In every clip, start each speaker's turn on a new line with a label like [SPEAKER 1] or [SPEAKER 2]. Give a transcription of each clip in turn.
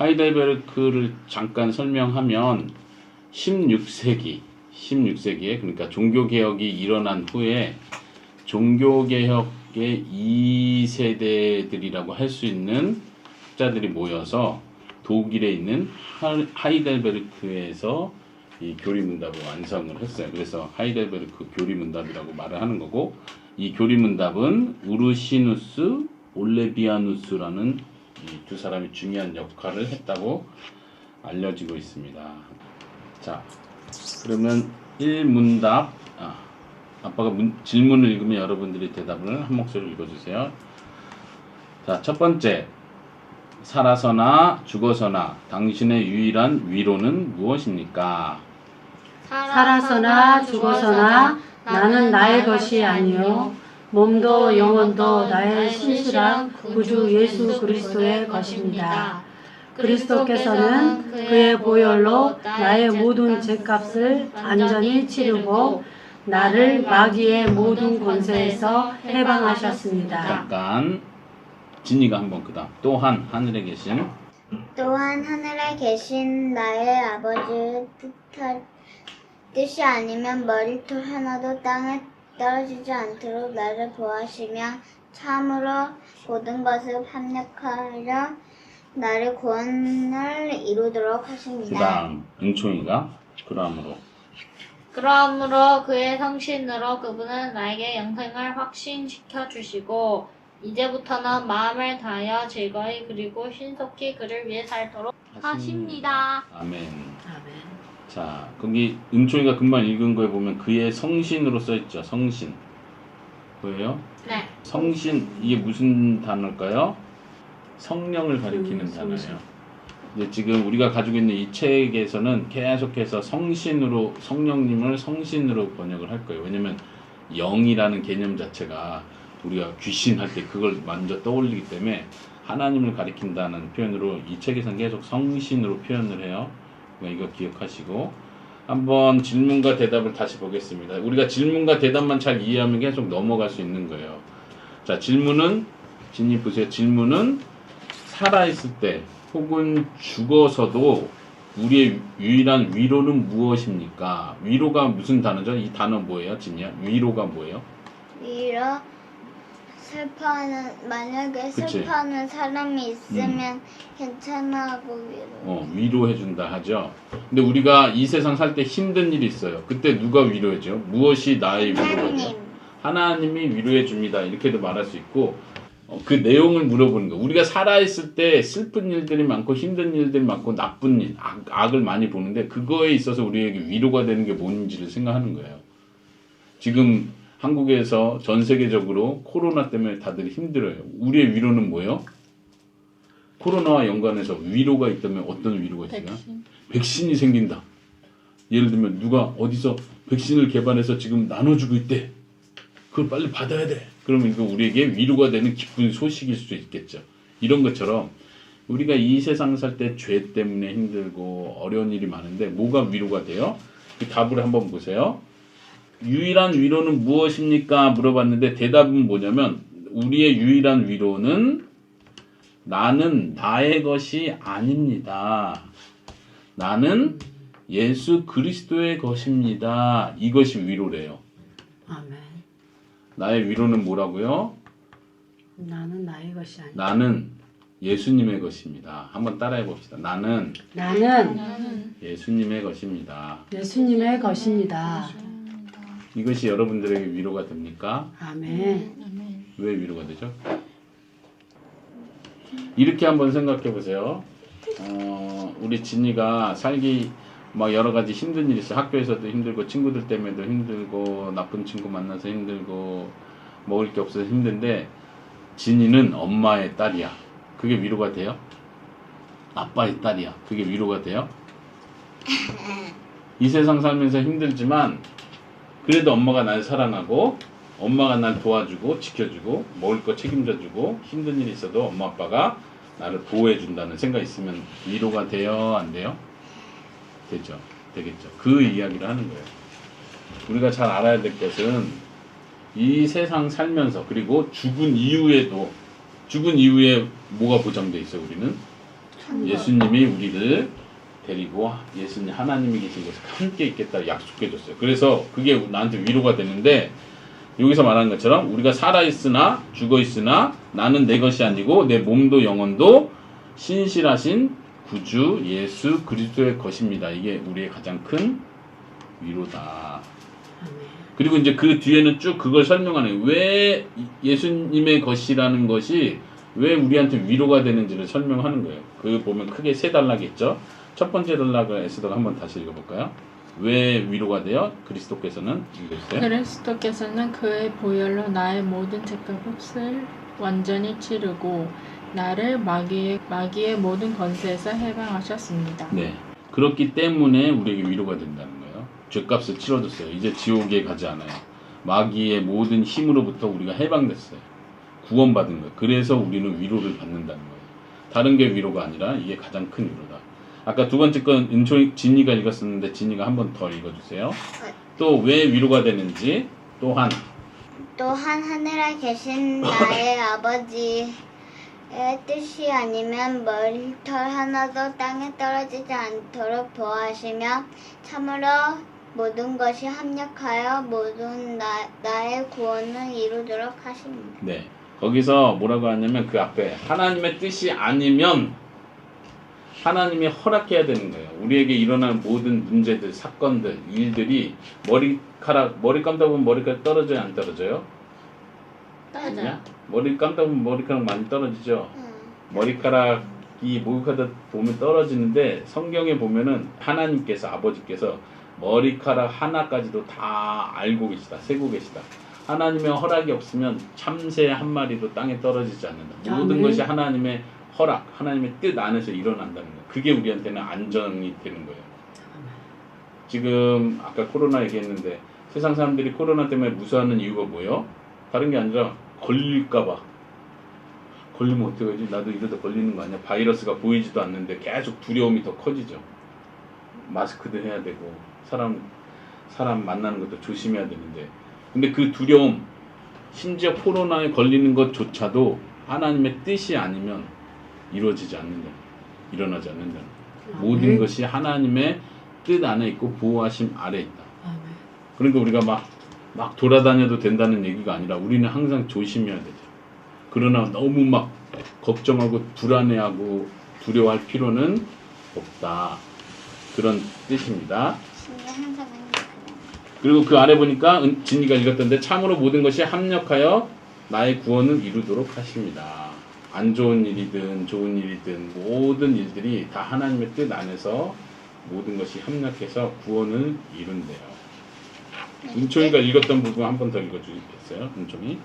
[SPEAKER 1] 하이델베르크를 잠깐 설명하면 16세기에 그러니까 종교개혁이 일어난 후에 종교개혁의 2세대들이라고 할 수 있는 학자들이 모여서 독일에 있는 하이델베르크에서 이 교리문답을 완성을 했어요. 그래서 하이델베르크 교리문답이라고 말을 하는 거고, 이 교리문답은 우르시누스, 올레비아누스라는 이 두 사람이 중요한 역할을 했다고 알려지고 있습니다. 자, 그러면 1문답, 아빠가 질문을 읽으면 여러분들이 대답을 한 목소리로 읽어주세요. 자, 첫 번째, 살아서나 죽어서나 당신의 유일한 위로는 무엇입니까?
[SPEAKER 2] 살아서나 죽어서나 나는 나의 것이 아니요 몸도 영혼도 나의 신실한 구주 예수 그리스도의 것입니다. 그리스도께서는 그의 보혈로 나의 모든 죄값을 완전히 치르고 나를 마귀의 모든 권세에서 해방하셨습니다.
[SPEAKER 1] 잠깐 진이가 한번 그다음 또한 하늘에 계신
[SPEAKER 3] 나의 아버지의 뜻이 아니면 머리털 하나도 땅에 떨어지지 않도록 나를 보호하시며 참으로 모든 것을 합력하여 나를 구원을 이루도록 하십니다.
[SPEAKER 1] 그다음 은총이가
[SPEAKER 4] 그러므로 그의 성신으로 그분은 나에게 영생을 확신시켜 주시고 이제부터는 마음을 다하여 즐거이 그리고 신속히 그를 위해 살도록 하십니다.
[SPEAKER 1] 아멘.
[SPEAKER 2] 아멘.
[SPEAKER 1] 자, 거기 은총이가 금방 읽은 거에 보면 그의 성신으로 써 있죠. 성신. 보여요?
[SPEAKER 4] 네.
[SPEAKER 1] 성신, 이게 무슨 단어일까요? 성령을 가리키는
[SPEAKER 2] 성신.
[SPEAKER 1] 단어예요. 근데 지금 우리가 가지고 있는 이 책에서는 계속해서 성령님을 성신으로 번역을 할 거예요. 왜냐면 영이라는 개념 자체가 우리가 귀신 할 때 그걸 먼저 떠올리기 때문에 하나님을 가리킨다는 표현으로 이 책에서는 계속 성신으로 표현을 해요. 그러니까 이거 기억하시고 한번 질문과 대답을 다시 보겠습니다. 우리가 질문과 대답만 잘 이해하면 계속 넘어갈 수 있는 거예요. 자, 질문은 진입 보세요. 질문은 살아있을 때 혹은 죽어서도 우리의 유일한 위로는 무엇입니까? 위로가 무슨 단어죠? 이 단어 뭐예요? 진이야? 위로가 뭐예요?
[SPEAKER 3] 위로 만약에
[SPEAKER 1] 그치.
[SPEAKER 3] 슬퍼하는 사람이 있으면 괜찮아 하고
[SPEAKER 1] 위로해준다 하죠. 근데 우리가 이 세상 살 때 힘든 일이 있어요. 그때 누가 위로해줘? 무엇이 나의 위로죠? 하나님이 위로해줍니다. 이렇게도 말할 수 있고, 그 내용을 물어보는 거. 우리가 살아있을 때 슬픈 일들이 많고 힘든 일들이 많고 나쁜 일, 악을 많이 보는데 그거에 있어서 우리에게 위로가 되는 게 뭔지를 생각하는 거예요. 지금 한국에서 전 세계적으로 코로나 때문에 다들 힘들어요. 우리의 위로는 뭐예요? 코로나와 연관해서 위로가 있다면 어떤 위로가 있을까? 백신이 생긴다. 예를 들면 누가 어디서 백신을 개발해서 지금 나눠주고 있대. 그걸 빨리 받아야 돼. 그러면 이거 우리에게 위로가 되는 기쁜 소식일 수도 있겠죠. 이런 것처럼 우리가 이 세상 살 때 죄 때문에 힘들고 어려운 일이 많은데 뭐가 위로가 돼요? 그 답을 한번 보세요. 유일한 위로는 무엇입니까? 물어봤는데 대답은 뭐냐면 우리의 유일한 위로는 나는 나의 것이 아닙니다. 나는 예수 그리스도의 것입니다. 이것이 위로래요.
[SPEAKER 2] 아멘.
[SPEAKER 1] 나의 위로는 뭐라고요?
[SPEAKER 2] 나는 나의 것이 아니야.
[SPEAKER 1] 나는 예수님의 것입니다. 한번 따라해 봅시다. 나는 예수님의 것입니다.
[SPEAKER 2] 예수님의 것입니다.
[SPEAKER 1] 이것이 여러분들에게 위로가 됩니까?
[SPEAKER 2] 아멘.
[SPEAKER 1] 왜 위로가 되죠? 이렇게 한번 생각해 보세요. 우리 진이가 살기 막 여러 가지 힘든 일이 있어요. 학교에서도 힘들고 친구들 때문에도 힘들고 나쁜 친구 만나서 힘들고 먹을 게 없어서 힘든데 진이는 엄마의 딸이야. 그게 위로가 돼요? 아빠의 딸이야. 그게 위로가 돼요? 이 세상 살면서 힘들지만 그래도 엄마가 날 사랑하고 엄마가 날 도와주고 지켜주고 먹을 거 책임져주고 힘든 일이 있어도 엄마 아빠가 나를 보호해준다는 생각이 있으면 위로가 돼요? 안 돼요? 되죠. 되겠죠. 그 이야기를 하는 거예요. 우리가 잘 알아야 될 것은 이 세상 살면서 그리고 죽은 이후에 뭐가 보장돼 있어 우리는? 예수님이 우리를 데리고 예수님 하나님이 계신 곳에 함께 있겠다 약속해 줬어요. 그래서 그게 나한테 위로가 되는데 여기서 말하는 것처럼 우리가 살아있으나 죽어있으나 나는 내 것이 아니고 내 몸도 영혼도 신실하신 구주 예수 그리스도의 것입니다. 이게 우리의 가장 큰 위로다. 그리고 이제 그 뒤에는 쭉 그걸 설명하네요. 왜 예수님의 것이라는 것이 왜 우리한테 위로가 되는지를 설명하는 거예요. 그 보면 크게 세 단락이있죠. 첫 번째 단락을 에스더가 한번 다시 읽어볼까요? 왜 위로가 돼요? 그리스도께서는 읽어주세요.
[SPEAKER 5] 그리스도께서는 그의 보혈로 나의 모든 죄값을 완전히 치르고 나를 마귀의 모든 권세에서 해방하셨습니다.
[SPEAKER 1] 네, 그렇기 때문에 우리에게 위로가 된다는 거예요. 죄값을 치러줬어요. 이제 지옥에 가지 않아요. 마귀의 모든 힘으로부터 우리가 해방됐어요. 구원받은 거예요. 그래서 우리는 위로를 받는다는 거예요. 다른 게 위로가 아니라 이게 가장 큰 위로다. 아까 두 번째 건 진이가 읽었었는데 진이가 한 번 더 읽어주세요. 또 왜 위로가 되는지 또한
[SPEAKER 3] 하늘에 계신 나의 아버지의 뜻이 아니면 머리털 하나도 땅에 떨어지지 않도록 보호하시며 참으로 모든 것이 합력하여 모든 나의 구원을 이루도록 하십니다.
[SPEAKER 1] 네, 거기서 뭐라고 하냐면 그 앞에 하나님의 뜻이 아니면 하나님이 허락해야 되는 거예요. 우리에게 일어난 모든 문제들, 사건들, 일들이 머리 감다 보면 머리카락 떨어져요, 안 떨어져요?
[SPEAKER 4] 떨어져요.
[SPEAKER 1] 머리 감다 보면 머리카락 많이 떨어지죠. 머리카락이 목욕하다 보면 떨어지는데 성경에 보면은 하나님께서 아버지께서 머리카락 하나까지도 다 알고 계시다, 세고 계시다. 하나님의 허락이 없으면 참새 한 마리도 땅에 떨어지지 않는다. 모든 것이 하나님의 허락, 하나님의 뜻 안에서 일어난다는 거예요. 그게 우리한테는 안정이 되는 거예요. 지금 아까 코로나 얘기했는데 세상 사람들이 코로나 때문에 무서워하는 이유가 뭐예요? 다른 게 아니라 걸릴까봐. 걸리면 어떡하지? 나도 이러다 걸리는 거 아니야? 바이러스가 보이지도 않는데 계속 두려움이 더 커지죠. 마스크도 해야 되고 사람 만나는 것도 조심해야 되는데 근데 그 두려움 심지어 코로나에 걸리는 것조차도 하나님의 뜻이 아니면 이루어지지 않는다. 일어나지 않는다. 모든 것이 하나님의 뜻 안에 있고 보호하심 아래 있다. 그러니까 우리가 막 돌아다녀도 된다는 얘기가 아니라 우리는 항상 조심해야 되죠. 그러나 너무 막 걱정하고 불안해하고 두려워할 필요는 없다. 그런 뜻입니다. 그리고 그 아래 보니까 진이가 읽었던데 참으로 모든 것이 합력하여 나의 구원을 이루도록 하십니다. 안 좋은 일이든 좋은 일이든 모든 일들이 다 하나님의 뜻 안에서 모든 것이 합력해서 구원을 이룬대요. 은총이가 읽었던 부분 한 번 더 읽어주겠어요? 은총이.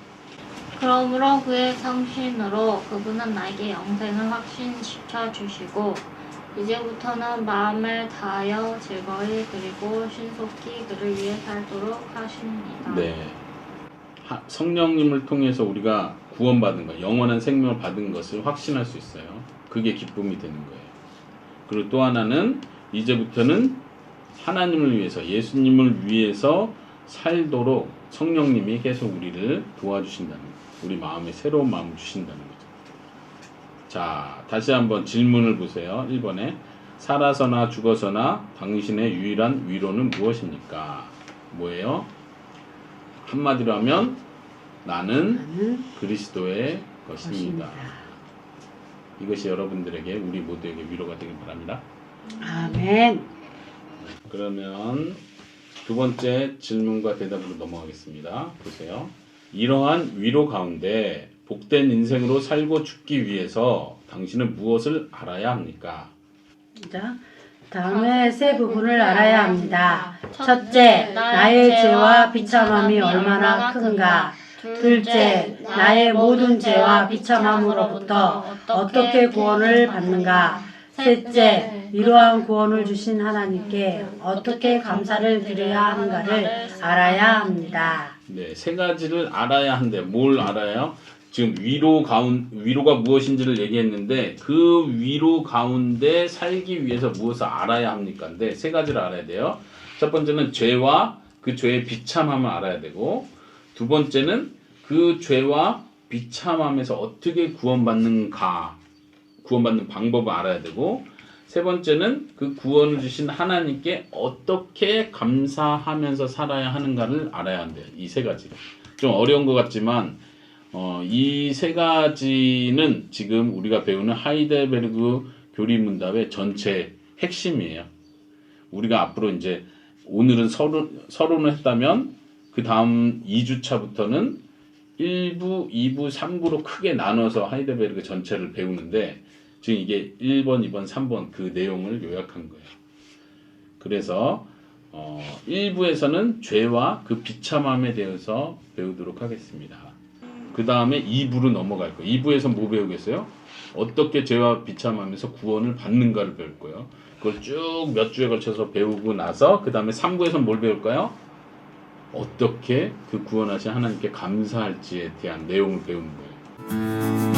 [SPEAKER 4] 그러므로 그의 성신으로 그분은 나에게 영생을 확신시켜 주시고 이제부터는 마음을 다하여 즐거이 그리고 신속히 그를 위해 살도록 하십니다.
[SPEAKER 1] 네. 성령님을 통해서 우리가 구원받은 것, 영원한 생명을 받은 것을 확신할 수 있어요. 그게 기쁨이 되는 거예요. 그리고 또 하나는 이제부터는 하나님을 위해서, 예수님을 위해서 살도록 성령님이 계속 우리를 도와주신다는 거예요. 우리 마음에 새로운 마음을 주신다는 거죠. 자, 다시 한번 질문을 보세요. 1번에 살아서나 죽어서나 당신의 유일한 위로는 무엇입니까? 뭐예요? 한마디로 하면 나는 그리스도의 것입니다. 이것이 여러분들에게 우리 모두에게 위로가 되길 바랍니다.
[SPEAKER 2] 아멘.
[SPEAKER 1] 그러면 두 번째 질문과 대답으로 넘어가겠습니다. 보세요. 이러한 위로 가운데 복된 인생으로 살고 죽기 위해서 당신은 무엇을 알아야 합니까?
[SPEAKER 2] 자, 다음에 세 부분을 알아야 합니다. 첫째, 나의 죄와 비참함이 얼마나 큰가. 둘째, 나의 모든 죄와 비참함으로부터 어떻게 구원을 받는가. 셋째, 이러한 구원을 주신 하나님께 어떻게 감사를 드려야 하는가를 알아야 합니다.
[SPEAKER 1] 네, 세 가지를 알아야 한대. 뭘 알아요? 지금 위로가 무엇인지를 얘기했는데 그 위로 가운데 살기 위해서 무엇을 알아야 합니까? 근데 세 가지를 알아야 돼요. 첫 번째는 죄와 그 죄의 비참함을 알아야 되고, 두 번째는 그 죄와 비참함에서 어떻게 구원받는가, 구원받는 방법을 알아야 되고, 세 번째는 그 구원을 주신 하나님께 어떻게 감사하면서 살아야 하는가를 알아야 한대요. 이 세 가지. 좀 어려운 것 같지만 이 세 가지는 지금 우리가 배우는 하이델베르그 교리문답의 전체 핵심이에요. 우리가 앞으로 이제 오늘은 서론을 했다면 그 다음 2주차부터는 1부, 2부, 3부로 크게 나눠서 하이델베르그 전체를 배우는데 지금 이게 1번, 2번, 3번 그 내용을 요약한 거예요. 그래서 1부에서는 죄와 그 비참함에 대해서 배우도록 하겠습니다. 그 다음에 2부로 넘어갈 거예요. 2부에서 뭐 배우겠어요? 어떻게 죄와 비참함에서 구원을 받는가를 배울 거예요. 그걸 쭉 몇 주에 걸쳐서 배우고 나서 그 다음에 3부에서 뭘 배울까요? 어떻게 그 구원하신 하나님께 감사할지에 대한 내용을 배우는 거예요.